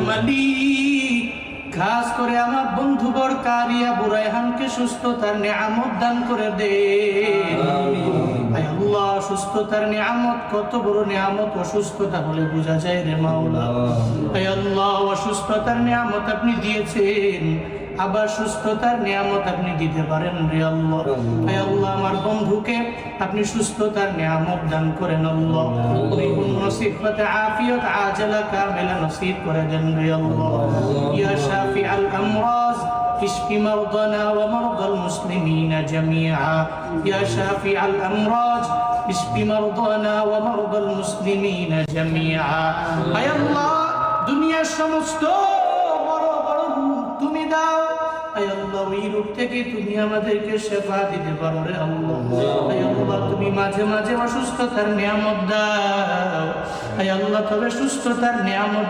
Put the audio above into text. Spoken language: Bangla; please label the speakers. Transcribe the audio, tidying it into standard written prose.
Speaker 1: মালিক, খাস করে আমার বন্ধুবর কারিয়া বুরাইহানকে সুস্থতার নিয়ামত দান করে দে। আল্লাহ, সুস্থতার নিয়ামত কত বড় নিয়ামত, অসুস্থতা হলে বোঝা যায় রে মাওলা। আল্লাহ, অসুস্থতার নিয়ামত আপনি দিয়েছেন, আবার সুস্থতার নিয়ামত আপনি দিতে পারেন রে আল্লাহ। আল্লাহ, আমার বন্ধুকে আপনি সুস্থতার নিয়ামত দান করেন আল্লাহ। পরিপূর্ণ সিফাতে আফিয়ত আজলা কামিলা নসিব করে দেন রে আল্লাহ। ইয়া শাফিআল আমরাজ اشف مرضنا ومرضى المسلمين جميعا يا شافع الأمراض اشف مرضنا ومرضى المسلمين جميعا يا الله দুনিয়ার সমস্ত বড় বড় রূপ তুমি দাও। আয় আল্লাহ, ওই রূপ থেকে তুমি আমাদেরকে শেফা দিতে পারো রে আল্লাহ। আয় আল্লাহ, তুমি মাঝে মাঝে অসুস্থতার নিয়ামত দাও। আয় আল্লাহ, তবে সুস্থতার নিয়ামত